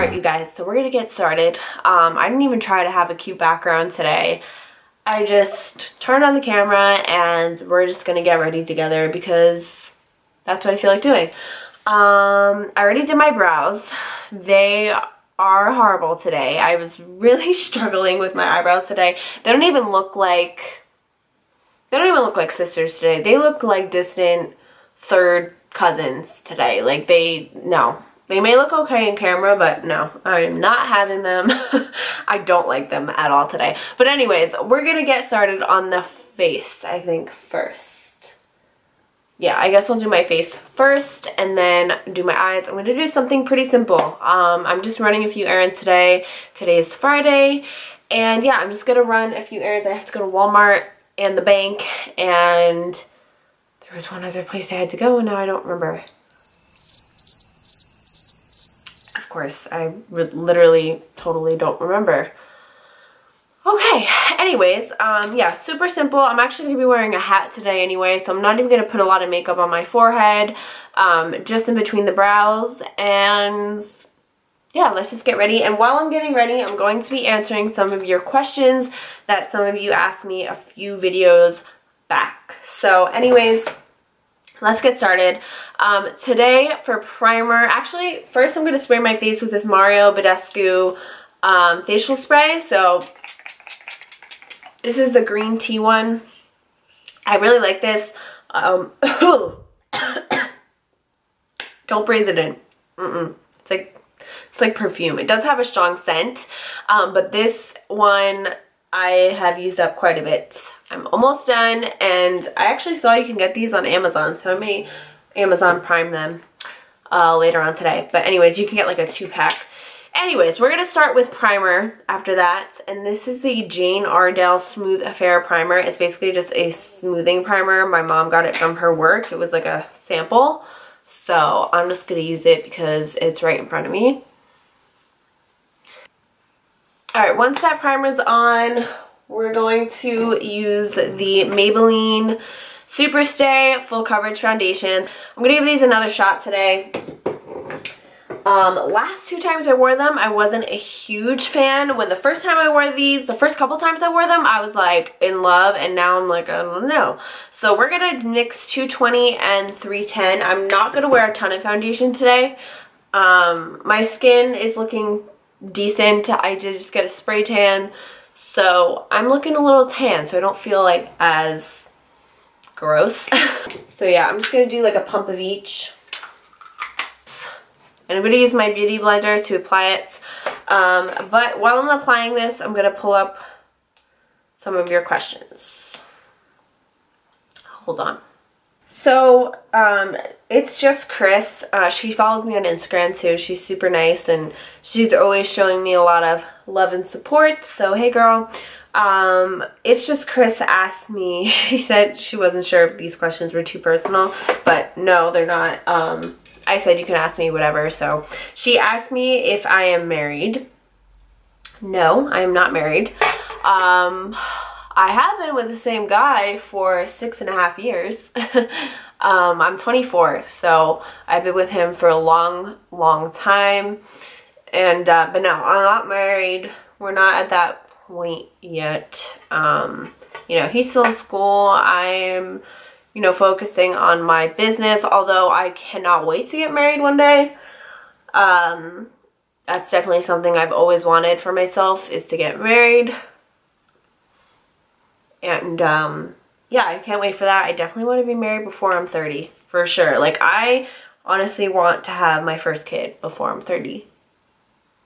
Alright, you guys, so we're gonna get started. I didn't even try to have a cute background today. I just turned on the camera and we're just gonna get ready together because that's what I feel like doing. I already did my brows. They are horrible today. I was really struggling with my eyebrows today. They don't even look like sisters today. They look like distant third cousins today. Like no. They may look okay in camera, but no, I'm not having them. I don't like them at all today. But anyways, we're gonna get started on the face, I think, first. Yeah, I guess I'll do my face first and then do my eyes. I'm gonna do something pretty simple. I'm just running a few errands today. Today is Friday. And yeah, I'm just gonna run a few errands. I have to go to Walmart and the bank, and there was one other place I had to go and now I don't remember. Of course, I literally totally don't remember. Okay, anyways, yeah, super simple. I'm actually going to be wearing a hat today anyway, so I'm not even going to put a lot of makeup on my forehead, just in between the brows, and yeah, let's just get ready. And while I'm getting ready, I'm going to be answering some of your questions that some of you asked me a few videos back. So anyways, let's get started. Today for primer, actually first I'm going to spray my face with this Mario Badescu facial spray. So this is the green tea one. I really like this. Don't breathe it in. It's like perfume. It does have a strong scent, but this one I have used up quite a bit. I'm almost done, and I actually saw you can get these on Amazon, so I may Amazon Prime them later on today. But anyways, you can get like a 2-pack. Anyways, we're going to start with primer after that, and this is the Jane Iredale Smooth Affair Primer. It's basically just a smoothing primer. My mom got it from her work. It was like a sample, so I'm just going to use it because it's right in front of me. Alright, once that primer's on, we're going to use the Maybelline Super Stay Full Coverage Foundation. I'm going to give these another shot today. Last 2 times I wore them, I wasn't a huge fan. When the first time I wore these, the first couple times I wore them, I was like in love, and now I'm like, I don't know. So we're going to mix 220 and 310. I'm not going to wear a ton of foundation today. My skin is looking decent. I did just get a spray tan, so I'm looking a little tan, so I don't feel like as gross. So yeah, I'm just gonna do like a pump of each, and I'm gonna use my beauty blender to apply it. But while I'm applying this, I'm gonna pull up some of your questions. Hold on. So, it's just Chris. She follows me on Instagram too. She's super nice, and she's always showing me a lot of love and support. So, hey girl. It's just Chris asked me, she said she wasn't sure if these questions were too personal, but no, they're not. I said you can ask me whatever. So, she asked me if I am married. No, I am not married. I have been with the same guy for 6.5 years. I'm 24, so I've been with him for a long, long time. And, but no, I'm not married. We're not at that point yet. You know, he's still in school. I'm, you know, focusing on my business, although I cannot wait to get married one day. That's definitely something I've always wanted for myself, is to get married. And, yeah, I can't wait for that. I definitely want to be married before I'm 30, for sure. Like, I honestly want to have my first kid before I'm 30.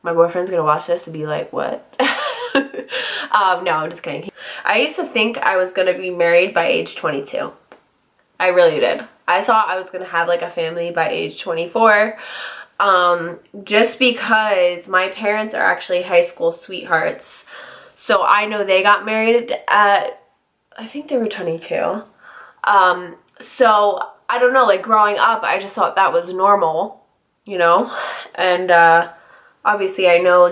My boyfriend's gonna watch this and be like, what? No, I'm just kidding. I used to think I was gonna be married by age 22. I really did. I thought I was gonna have, like, a family by age 24. Just because my parents are actually high school sweethearts. So I know they got married at, I think they were 22. So I don't know, like growing up, I just thought that was normal, you know? And obviously I know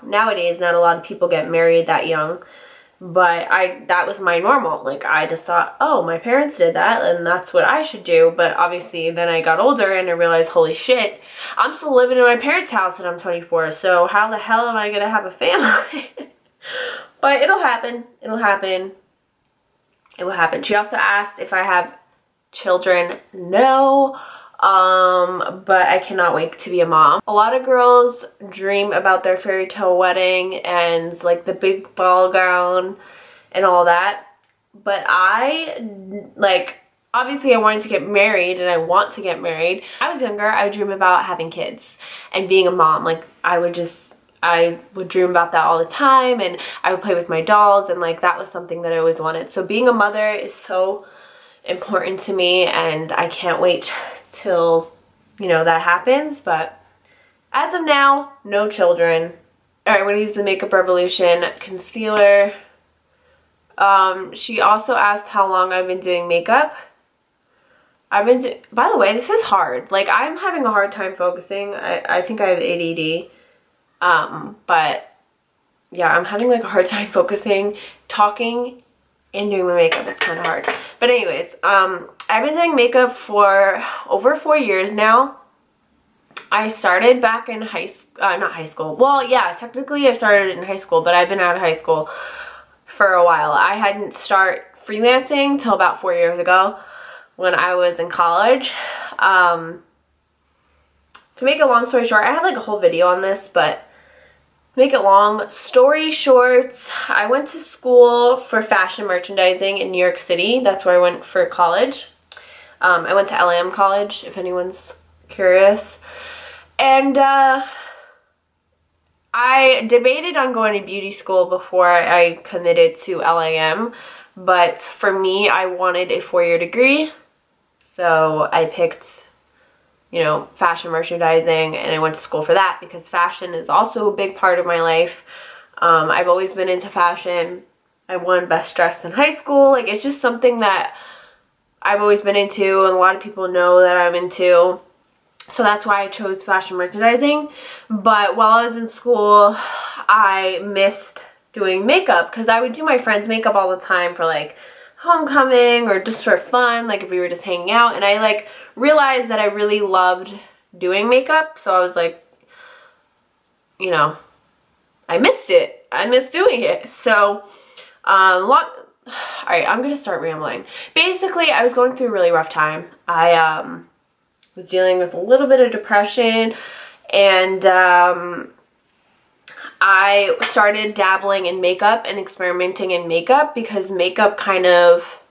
nowadays not a lot of people get married that young. But that was my normal. Like, I just thought, oh, my parents did that and that's what I should do. But obviously then I got older and I realized, holy shit, I'm still living in my parents' house and I'm 24. So how the hell am I gonna have a family? But it'll happen. It'll happen. It will happen. She also asked if I have children. No. But I cannot wait to be a mom. A lot of girls dream about their fairy tale wedding and like the big ball gown and all that. But obviously I wanted to get married and I want to get married. When I was younger, I would dream about having kids and being a mom. Like, I would dream about that all the time, and I would play with my dolls, and like that was something that I always wanted. So being a mother is so important to me, and I can't wait till, you know, that happens. But as of now, no children. All right, I'm gonna use the Makeup Revolution concealer. She also asked how long I've been doing makeup. By the way, this is hard. Like, I'm having a hard time focusing. I think I have ADD. But yeah, I'm having like a hard time focusing, talking, and doing my makeup. It's kind of hard. But anyways, I've been doing makeup for over 4 years now. I started back in not high school. Well, yeah, technically I started in high school, but I've been out of high school for a while. I hadn't started freelancing till about 4 years ago when I was in college. To make a long story short, I have like a whole video on this, but make it long story short, I went to school for fashion merchandising in New York City. That's where I went for college. I went to LAM College, if anyone's curious. And I debated on going to beauty school before I committed to LAM. But for me, I wanted a 4-year degree. So I picked, you know, fashion merchandising, and I went to school for that because fashion is also a big part of my life. I've always been into fashion. I won Best Dressed in high school. Like, it's just something that I've always been into, and a lot of people know that I'm into. So that's why I chose fashion merchandising. But while I was in school, I missed doing makeup because I would do my friends' makeup all the time for like homecoming or just for fun, like if we were just hanging out. And I like realized that I really loved doing makeup. So I was like, you know, I missed it. I missed doing it. So, alright, I'm gonna start rambling. Basically, I was going through a really rough time. I was dealing with a little bit of depression, and I started dabbling in makeup and experimenting in makeup because makeup kind of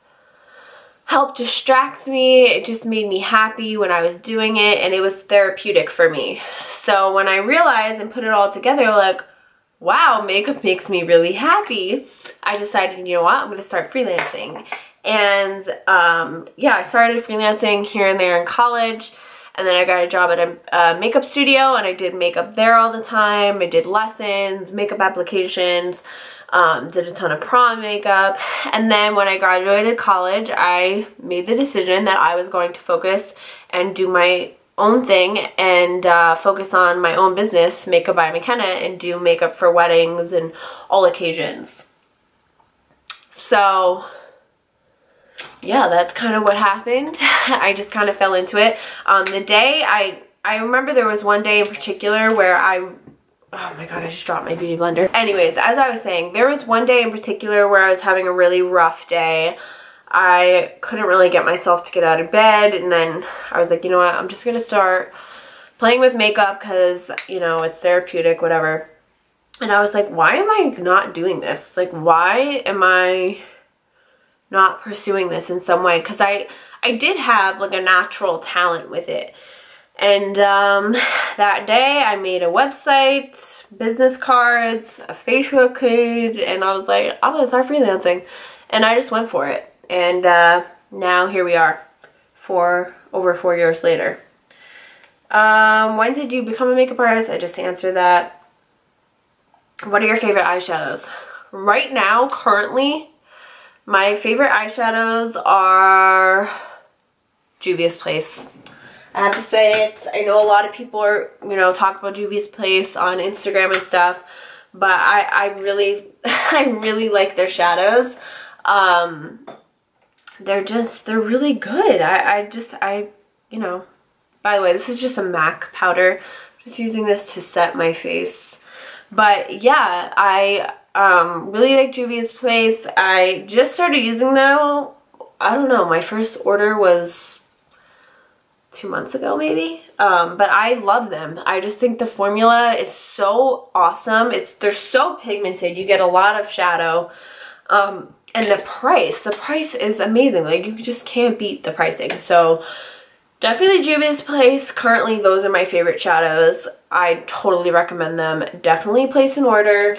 helped distract me. It just made me happy when I was doing it, and it was therapeutic for me. So when I realized and put it all together, like, wow, makeup makes me really happy, I decided, you know what, I'm going to start freelancing. And yeah, I started freelancing here and there in college, and then I got a job at a makeup studio, and I did makeup there all the time. I did lessons, makeup applications, did a ton of prom makeup. And then when I graduated college, I made the decision that I was going to focus and do my own thing and focus on my own business, Makeup by McKenna, and do makeup for weddings and all occasions. So yeah, that's kind of what happened. I just kind of fell into it. The day, I remember there was one day in particular where oh my god, I just dropped my beauty blender. Anyways, as I was saying, there was one day in particular where I was having a really rough day. I couldn't really get myself to get out of bed, and then I was like, you know what, I'm just gonna start playing with makeup because, you know, it's therapeutic, whatever. And I was like, why am I not doing this? Like, why am I not pursuing this in some way? Because I did have like a natural talent with it. And that day I made a website, business cards, a Facebook page, and I was like, I'm gonna start freelancing. And I just went for it. And now here we are, over 4 years later. When did you become a makeup artist? I just answered that. What are your favorite eyeshadows? Right now, currently, my favorite eyeshadows are Juvia's Place. I have to say it. I know a lot of people are, you know, talk about Juvia's Place on Instagram and stuff, but I really, I really like their shadows. They're really good. You know, by the way, this is just a MAC powder. I'm just using this to set my face. But yeah, I really like Juvia's Place. I just started using them. I don't know, my first order was 2 months ago maybe. But I love them. I just think the formula is so awesome. They're so pigmented. You get a lot of shadow. And the price is amazing. Like, you just can't beat the pricing. So definitely Juvia's Place. Currently, those are my favorite shadows. I totally recommend them. Definitely place an order.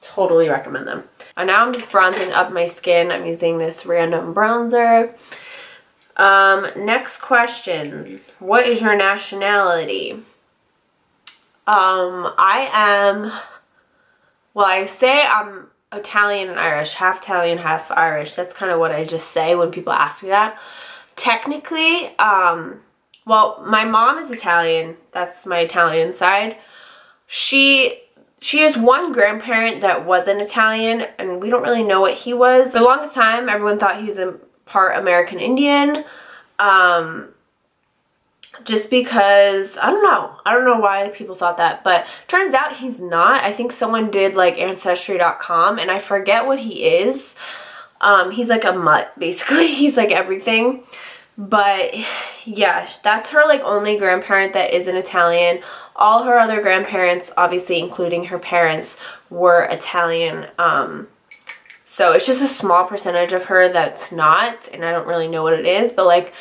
Totally recommend them. And now I'm just bronzing up my skin. I'm using this random bronzer. Next question. What is your nationality? I say I'm Italian and Irish. Half Italian, half Irish. That's kind of what I just say when people ask me that. Technically, well, my mom is Italian. That's my Italian side. She has one grandparent that wasn't Italian, and we don't really know what he was. For the longest time, everyone thought he was a part American Indian. Just because, I don't know why people thought that, but turns out he's not. I think someone did like Ancestry.com, and I forget what he is. He's like a mutt, basically. He's like everything. But yeah, that's her like only grandparent that isn't Italian. All her other grandparents, obviously including her parents, were Italian. So it's just a small percentage of her that's not, and I don't really know what it is, but like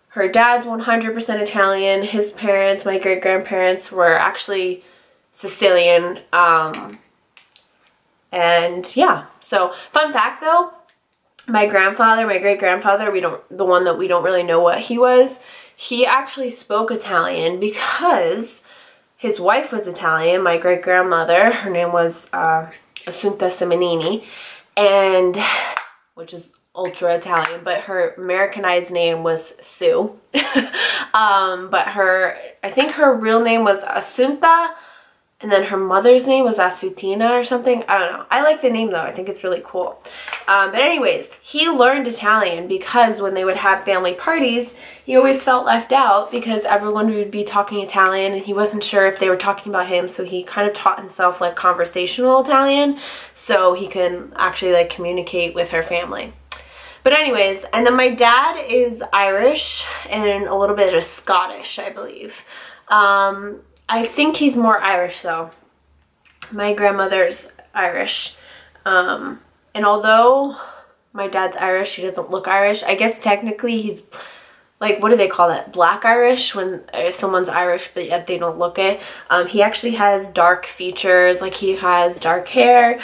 her dad's 100% Italian. His parents, my great-grandparents, were actually Sicilian. And yeah, so fun fact though, my grandfather, my great-grandfather, the one that we don't really know what he was, he actually spoke Italian because his wife was Italian. My great-grandmother, her name was Assunta Simonini, and which is ultra Italian, but her Americanized name was Sue. But I think her real name was Assunta, and then her mother's name was Asutina or something. I don't know. I like the name though. I think it's really cool. But anyways, he learned Italian because when they would have family parties, he always felt left out because everyone would be talking Italian and he wasn't sure if they were talking about him. So he kind of taught himself like conversational Italian so he can actually like communicate with her family. But anyways, and then my dad is Irish and a little bit of Scottish, I believe. I think he's more Irish though. My grandmother's Irish. And although my dad's Irish, he doesn't look Irish. I guess technically he's like, what do they call that? Black Irish, when someone's Irish but yet they don't look it. He actually has dark features, like he has dark hair.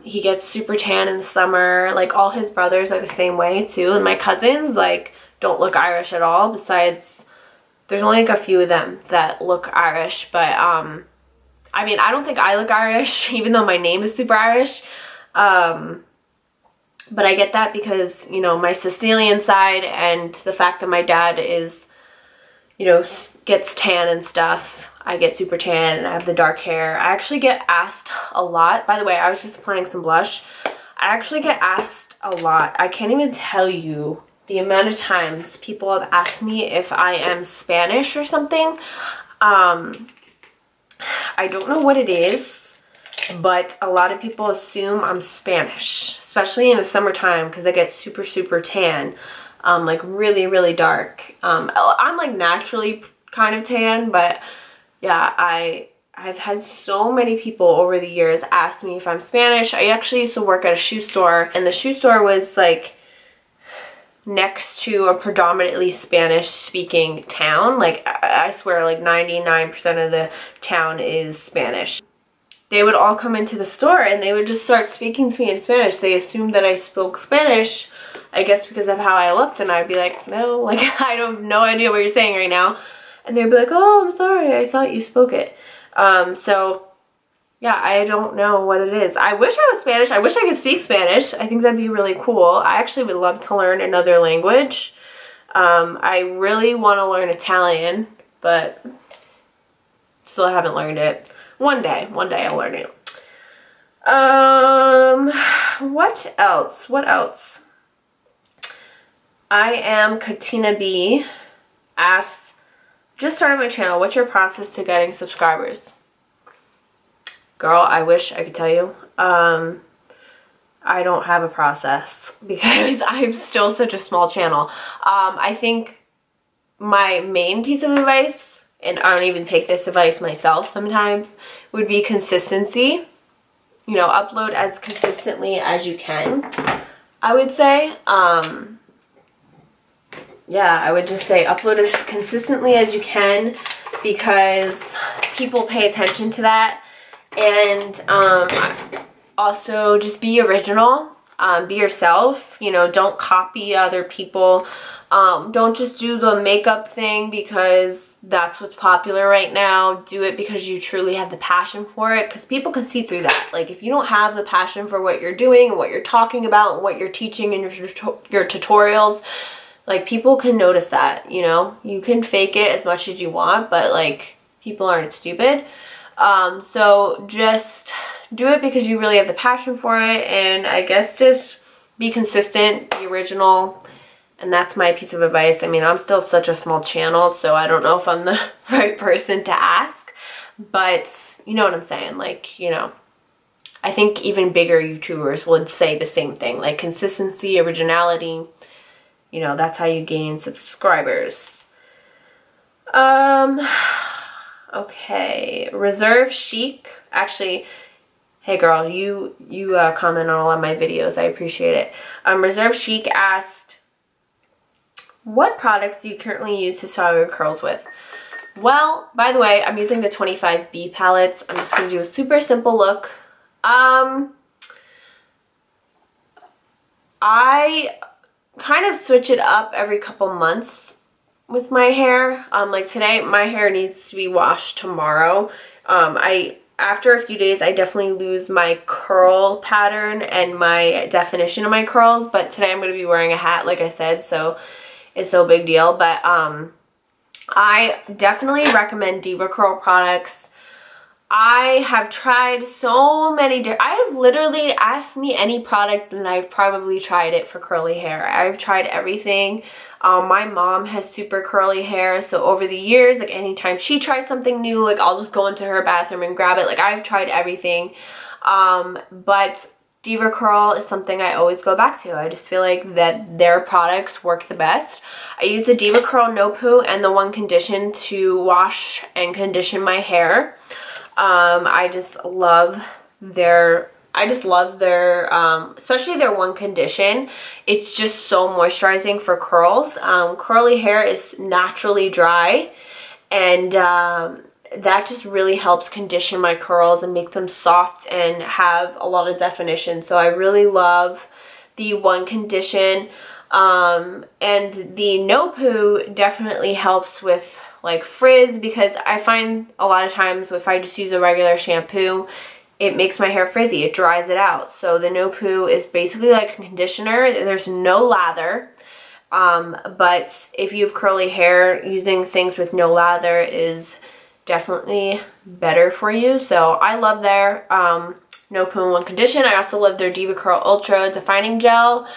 He gets super tan in the summer. Like all his brothers are the same way too. And my cousins like don't look Irish at all, besides there's only like a few of them that look Irish, but I mean, I don't think I look Irish, even though my name is super Irish. But I get that because, you know, my Sicilian side and the fact that my dad is, you know, gets tan and stuff. I get super tan and I have the dark hair. I actually get asked a lot. By the way, I was just applying some blush. I actually get asked a lot. I can't even tell you the amount of times people have asked me if I am Spanish or something. I don't know what it is, but a lot of people assume I'm Spanish, especially in the summertime because I get super, super tan, like really, really dark. I'm like naturally kind of tan, but yeah, I've had so many people over the years ask me if I'm Spanish. I actually used to work at a shoe store, and the shoe store was like next to a predominantly Spanish speaking town. Like I swear like 99% of the town is Spanish. They would all come into the store and they would just start speaking to me in Spanish. They assumed that I spoke Spanish, I guess because of how I looked, and I'd be like, no, like I have no idea what you're saying right now. And they'd be like, oh, I'm sorry, I thought you spoke it. So yeah, I don't know what it is. I wish I was Spanish. I wish I could speak Spanish. I think that'd be really cool. I actually would love to learn another language. I really want to learn Italian, but still haven't learned it. One day I'll learn it. What else? I am Katina B asks, just started my channel, what's your process to getting subscribers? Girl, I wish I could tell you. I don't have a process because I'm still such a small channel. I think my main piece of advice, and I don't even take this advice myself sometimes, would be consistency. You know, upload as consistently as you can, I would say. Yeah, I would just say upload as consistently as you can because people pay attention to that. And also just be original, be yourself, you know, don't copy other people. Don't just do the makeup thing because that's what's popular right now. Do it because you truly have the passion for it, because people can see through that. Like, if you don't have the passion for what you're doing and what you're talking about and what you're teaching in your tutorials, like, people can notice that, you know. You can fake it as much as you want, but like, people aren't stupid. So just do it because you really have the passion for it, and I guess just be consistent, be original. And that's my piece of advice. I mean, I'm still such a small channel, so I don't know if I'm the right person to ask. But you know what I'm saying? Like, you know, I think even bigger YouTubers would say the same thing. Like, consistency, originality, you know, that's how you gain subscribers. Okay. Reserve Chic. Actually, hey girl, you comment on all of my videos. I appreciate it. Reserve Chic asked, what products do you currently use to style your curls with? Well, by the way, I'm using the 25B palettes. I'm just going to do a super simple look. I kind of switch it up every couple months with my hair. Like today, my hair needs to be washed tomorrow. After a few days, I definitely lose my curl pattern and my definition of my curls. But today I'm going to be wearing a hat, like I said, so it's no big deal. But I definitely recommend Diva Curl products. I have tried so many I have literally, asked me any product and I've probably tried it for curly hair. I've tried everything. My mom has super curly hair, so over the years, like anytime she tries something new, like I'll just go into her bathroom and grab it. Like, I've tried everything. But Diva Curl is something I always go back to. I just feel like that their products work the best. I use the Diva Curl No Poo and the One Condition to wash and condition my hair. I just love their, especially their One Condition. It's just so moisturizing for curls. Curly hair is naturally dry, and that just really helps condition my curls and make them soft and have a lot of definition. So I really love the One Condition. And the No Poo definitely helps with like frizz, because I find a lot of times if I just use a regular shampoo, it makes my hair frizzy. It dries it out. So the No Poo is basically like a conditioner. There's no lather. But if you have curly hair, using things with no lather is definitely better for you. So I love their No Poo and One Condition. I also love their Diva Curl Ultra Defining Gel.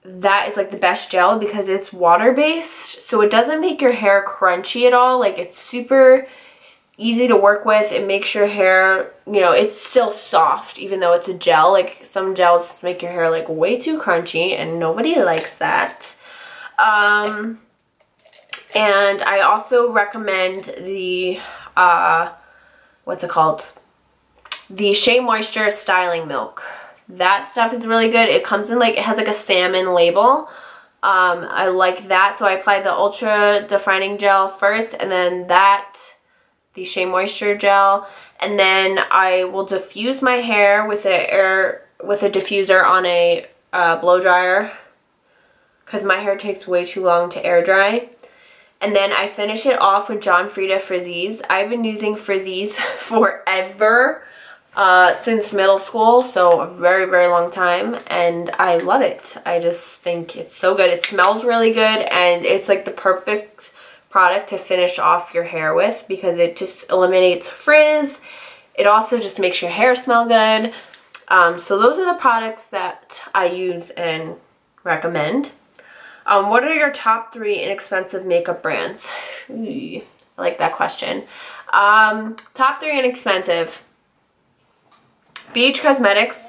That is like the best gel because it's water-based, so it doesn't make your hair crunchy at all. Like, it's super easy to work with. It makes your hair, you know, it's still soft even though it's a gel. Like, some gels make your hair like way too crunchy and nobody likes that. And I also recommend the what's it called, the Shea Moisture Styling Milk. That stuff is really good. It comes in like, it has like a salmon label. I like that. So I apply the Ultra Defining Gel first, and then the Shea Moisture Gel, and then I will diffuse my hair with a diffuser on a blow dryer, because my hair takes way too long to air dry. And then I finish it off with John Frieda Frizzies. I've been using Frizzies forever. Since middle school, so a very, very long time, and I love it. I just think it's so good. It smells really good, and it's like the perfect product to finish off your hair with because it just eliminates frizz. It also just makes your hair smell good. So those are the products that I use and recommend. What are your top 3 inexpensive makeup brands? Ooh, I like that question. Top 3 inexpensive. BH Cosmetics.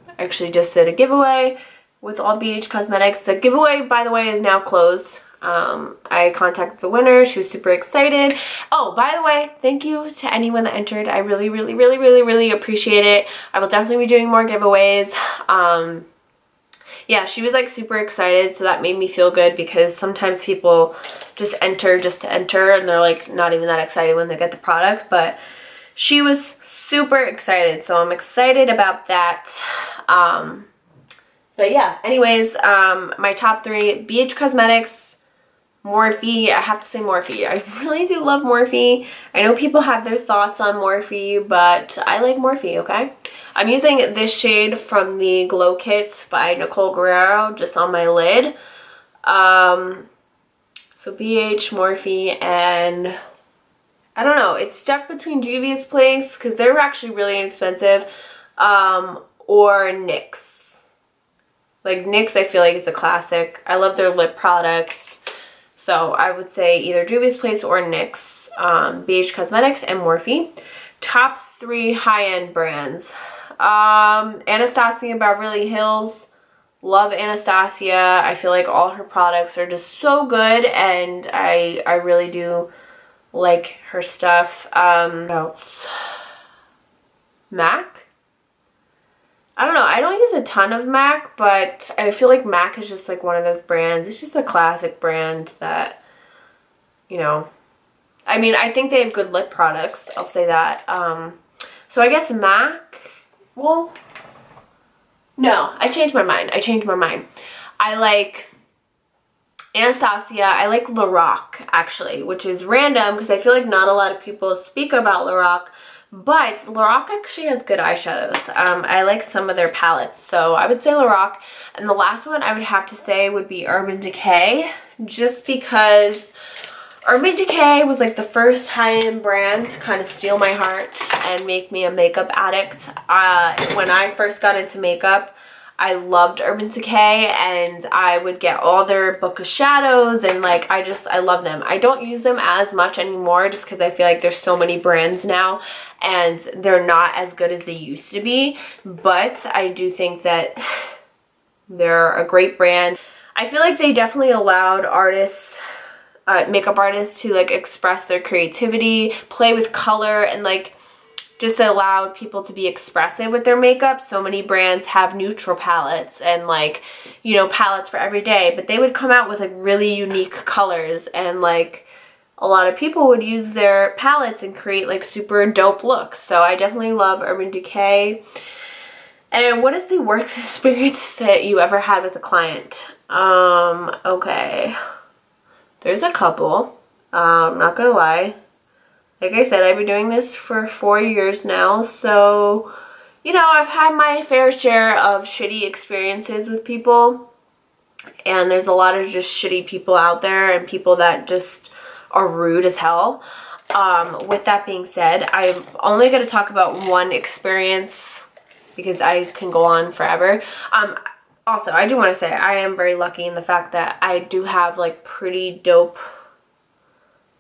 I actually just did a giveaway with all BH Cosmetics. The giveaway, by the way, is now closed. I contacted the winner. She was super excited. Oh, by the way, thank you to anyone that entered. I really appreciate it. I will definitely be doing more giveaways. Yeah, she was like super excited, so that made me feel good because sometimes people just enter just to enter and they're like not even that excited when they get the product, but she was super excited, so I'm excited about that. But yeah, anyways, my top 3, BH Cosmetics, Morphe. I have to say Morphe. I really do love Morphe. I know people have their thoughts on Morphe, but I like Morphe, okay? I'm using this shade from the Glow Kits by Nicole Guerrero just on my lid. So BH, Morphe, and I don't know. It's stuck between Juvia's Place because they're actually really inexpensive, or NYX. Like NYX, I feel like it's a classic. I love their lip products. So I would say either Juvia's Place or NYX, BH Cosmetics, and Morphe. Top 3 high-end brands. Anastasia Beverly Hills. Love Anastasia. I feel like all her products are just so good, and I really do like her stuff. What else? MAC? I don't know. I don't use a ton of MAC, but I feel like MAC is just like one of those brands. It's just a classic brand that, you know, I mean, I think they have good lip products. I'll say that. So I guess MAC, well, no, I changed my mind. I like Anastasia. I like Lorac, actually, which is random because I feel like not a lot of people speak about Lorac. But Lorac actually has good eyeshadows. I like some of their palettes, so I would say Lorac. And the last one I would have to say would be Urban Decay, just because Urban Decay was like the first high-end brand to kind of steal my heart and make me a makeup addict. When I first got into makeup, I loved Urban Decay, and I would get all their book of shadows, and like I love them. I don't use them as much anymore just because I feel like there's so many brands now and they're not as good as they used to be, but I do think that they're a great brand. I feel like they definitely allowed artists, makeup artists, to like express their creativity, play with color, and like just allowed people to be expressive with their makeup. So many brands have neutral palettes and like, you know, palettes for every day, but they would come out with like really unique colors, and like a lot of people would use their palettes and create like super dope looks. So I definitely love Urban Decay. And what is the worst experience that you ever had with a client? Okay. There's a couple. I'm not gonna lie. Like I said, I've been doing this for 4 years now, so, you know, I've had my fair share of shitty experiences with people, and there's a lot of just shitty people out there and people that just are rude as hell. With that being said, I'm only going to talk about one experience because I can go on forever. Also, I do want to say I am very lucky in the fact that I do have like pretty dope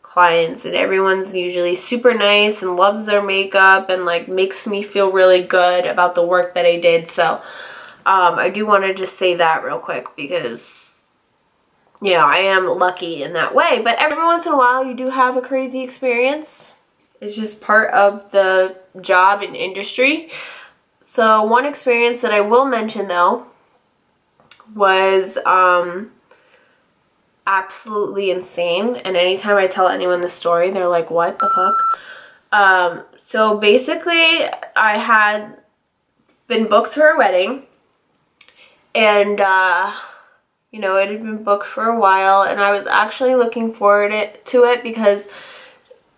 clients, and everyone's usually super nice and loves their makeup and like makes me feel really good about the work that I did. So I do want to just say that real quick because, you know, I am lucky in that way, but every once in a while you do have a crazy experience. It's just part of the job and industry. So one experience that I will mention though was absolutely insane, and anytime I tell anyone this story they're like, what the fuck? So basically I had been booked for a wedding, and you know, it had been booked for a while, and I was actually looking forward to it because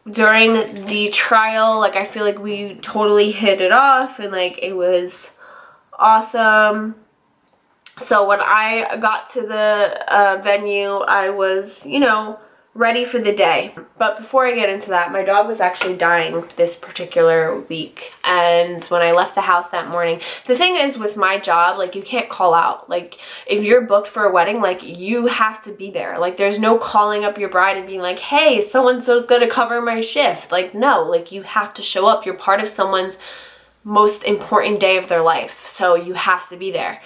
during the trial, like, I feel like we totally hit it off and like it was awesome. So when I got to the venue, I was, you know, ready for the day. But before I get into that, my dog was actually dying this particular week, and when I left the house that morning, the thing is with my job, like, you can't call out. Like, if you're booked for a wedding, like, you have to be there. Like, there's no calling up your bride and being like, hey, so-and-so's gonna cover my shift. Like, no, like, you have to show up. You're part of someone's most important day of their life, so you have to be there.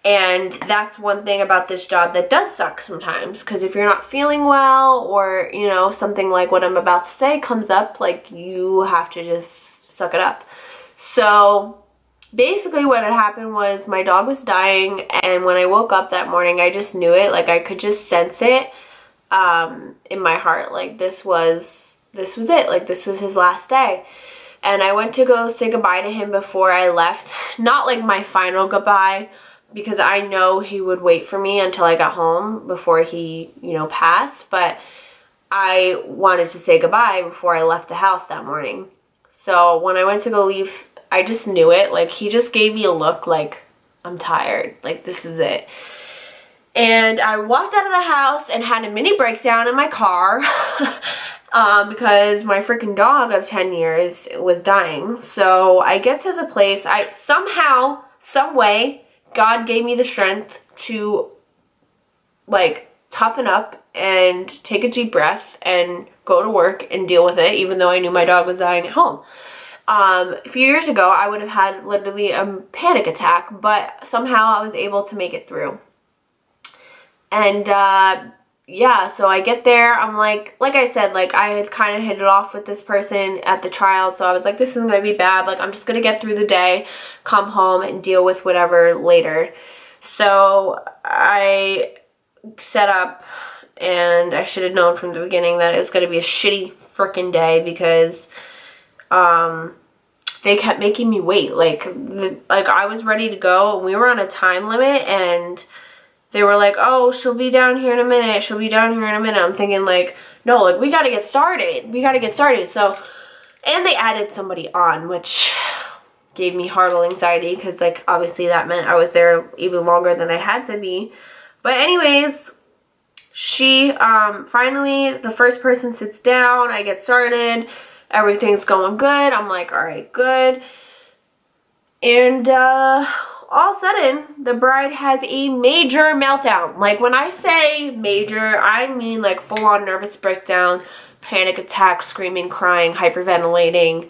And that's one thing about this job that does suck sometimes, because if you're not feeling well, or, you know, something like what I'm about to say comes up, like, you have to just suck it up. So basically what had happened was my dog was dying, and when I woke up that morning, I just knew it. Like, I could just sense it in my heart. Like, this was it. Like, this was his last day. And I went to go say goodbye to him before I left. Not like my final goodbye, because I know he would wait for me until I got home before he, you know, passed. But I wanted to say goodbye before I left the house that morning. So when I went to go leave, I just knew it. Like, he just gave me a look like, I'm tired. Like, this is it. And I walked out of the house and had a mini breakdown in my car because my freaking dog of 10 years was dying. So I get to the place. I somehow, some way, God gave me the strength to, like, toughen up and take a deep breath and go to work and deal with it, even though I knew my dog was dying at home. A few years ago, I would have had literally a panic attack, but somehow I was able to make it through. And, yeah, so I get there, I'm like I said, like, I had kind of hit it off with this person at the trial, so I was like, this isn't gonna be bad, like, I'm just gonna get through the day, come home, and deal with whatever later. So I set up, and I should have known from the beginning that it was gonna be a shitty frickin' day, because they kept making me wait. Like I was ready to go, and we were on a time limit, and they were like, oh, she'll be down here in a minute. She'll be down here in a minute. I'm thinking, like, no, like, we got to get started. We got to get started. So, and they added somebody on, which gave me horrible anxiety because, like, obviously that meant I was there even longer than I had to be. But anyways, she, finally, the first person sits down. I get started. Everything's going good. I'm like, all right, good. And, all of a sudden, the bride has a major meltdown. Like, when I say major, I mean, like, full-on nervous breakdown, panic attack, screaming, crying, hyperventilating.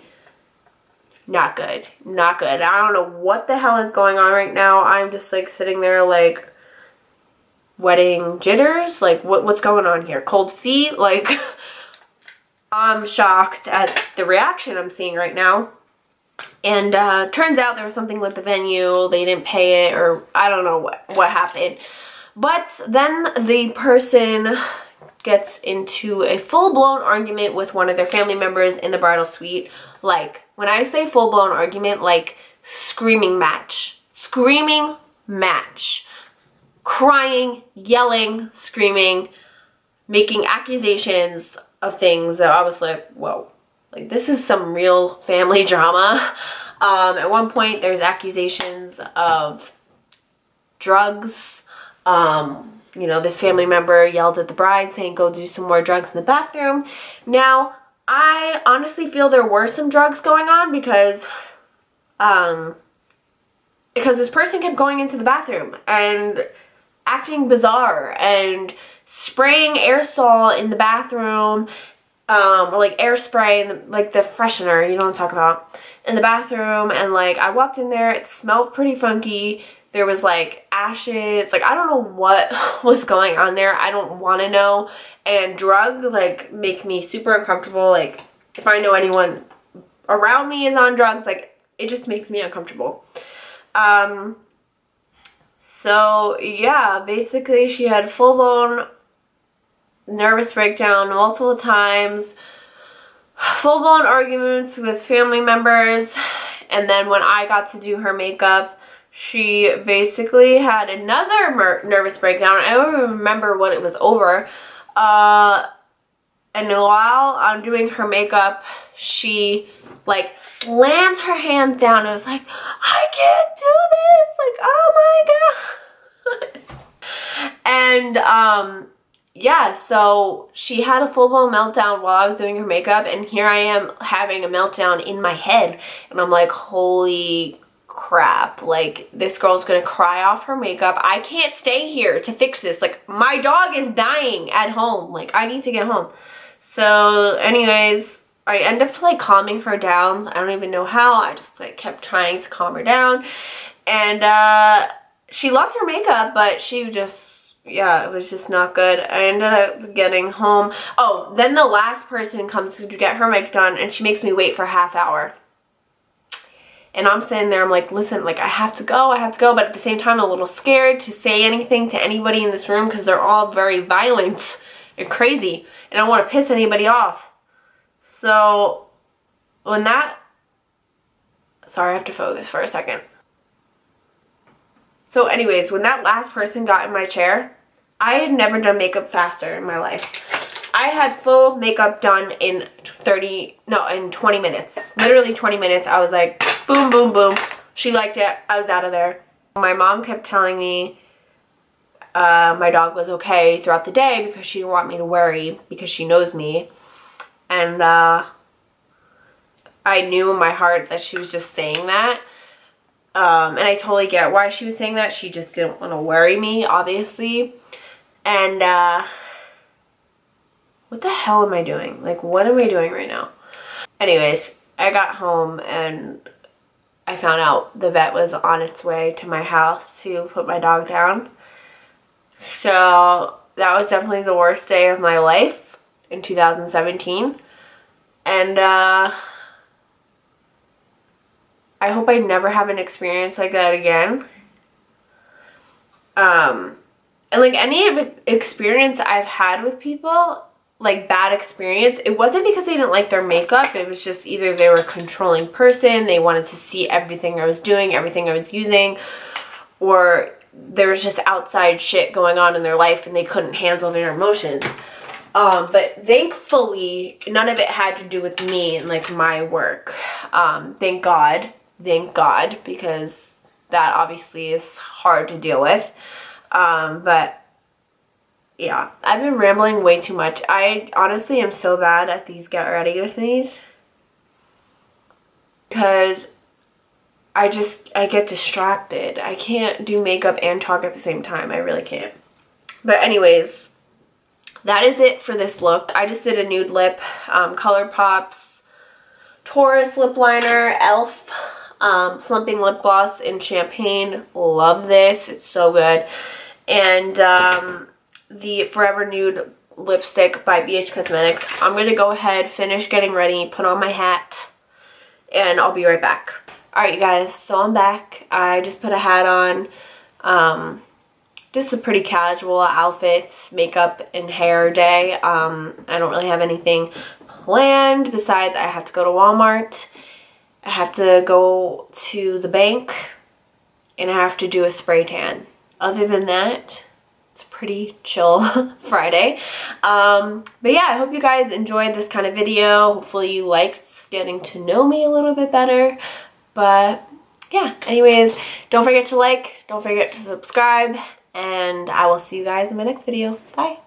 Not good. Not good. I don't know what the hell is going on right now. I'm just, like, sitting there, like, wedding jitters. Like, what's going on here? Cold feet? Like, I'm shocked at the reaction I'm seeing right now. And turns out there was something with the venue. They didn't pay it, or I don't know what happened. But then the person gets into a full-blown argument with one of their family members in the bridal suite. Like, when I say full-blown argument, like, screaming match. Screaming match. Crying, yelling, screaming, making accusations of things that I was like, whoa. Like, this is some real family drama. At one point, there's accusations of drugs. You know, this family member yelled at the bride saying, go do some more drugs in the bathroom. Now, I honestly feel there were some drugs going on because this person kept going into the bathroom and acting bizarre and spraying aerosol in the bathroom. Or like air spray, and like the freshener, you know what I'm talking about, in the bathroom. And like, I walked in there, it smelled pretty funky. There was like ashes, like I don't know what was going on there. I don't want to know. And drugs like make me super uncomfortable. Like, if I know anyone around me is on drugs, like, it just makes me uncomfortable. So yeah, basically she had full-blown nervous breakdown multiple times, full-blown arguments with family members, and then when I got to do her makeup, she basically had another nervous breakdown. I don't even remember what it was over. And while I'm doing her makeup, she like slammed her hands down and was like, I can't do this, like, oh my god. And yeah, so she had a full-blown meltdown while I was doing her makeup, and here I am having a meltdown in my head, and I'm like, holy crap, like, this girl's gonna cry off her makeup. I can't stay here to fix this. Like, my dog is dying at home. Like, I need to get home. So anyways, I end up like calming her down. I don't even know how. I just like kept trying to calm her down, and she loved her makeup, but she just, yeah, it was just not good. I ended up getting home. Oh, then the last person comes to get her makeup done, and she makes me wait for a half hour. And I'm sitting there, I'm like, listen, like, I have to go, but at the same time, I'm a little scared to say anything to anybody in this room because they're all very violent and crazy, and I don't want to piss anybody off. So, when that, sorry, I have to focus for a second. So anyways, when that last person got in my chair, I had never done makeup faster in my life. I had full makeup done in 20 minutes. Literally 20 minutes. I was like, boom, boom, boom. She liked it. I was out of there. My mom kept telling me my dog was okay throughout the day because she didn't want me to worry because she knows me. And I knew in my heart that she was just saying that. And I totally get why she was saying that. She just didn't want to worry me, obviously. And what the hell am I doing? Like, what am I doing right now? Anyways, I got home and I found out the vet was on its way to my house to put my dog down. So that was definitely the worst day of my life in 2017. And I hope I never have an experience like that again. And like any of experience I've had with people, like bad experience, it wasn't because they didn't like their makeup. It was just either they were a controlling person, they wanted to see everything I was doing, everything I was using, or there was just outside shit going on in their life and they couldn't handle their emotions. But thankfully, none of it had to do with me and like my work. Thank God, because that obviously is hard to deal with. But yeah, I've been rambling way too much. I honestly am so bad at these get ready with me's because I get distracted. I can't do makeup and talk at the same time. I really can't. But anyways, that is it for this look. I just did a nude lip, ColourPop's Taurus lip liner, e.l.f. Plumping lip gloss in champagne. Love this. It's so good. And the Forever Nude lipstick by BH Cosmetics. I'm going to go ahead, finish getting ready, put on my hat, and I'll be right back. Alright, you guys, so I'm back. I just put a hat on. Just a pretty casual outfits, makeup and hair day. I don't really have anything planned besides I have to go to Walmart. I have to go to the bank, and I have to do a spray tan. Other than that, it's a pretty chill Friday. But yeah, I hope you guys enjoyed this kind of video. Hopefully you liked getting to know me a little bit better. But yeah, anyways, don't forget to like, don't forget to subscribe, and I will see you guys in my next video. Bye.